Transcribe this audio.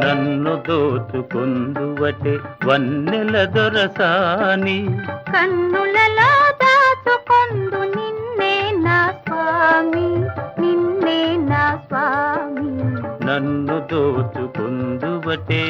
నన్ను దోచుకొందువటే వన్నెల దొరసాని కన్నులలో దాచుకొందు నిన్నే నా స్వామి, నిన్నే నా స్వామి. నన్ను దోచుకొందువటే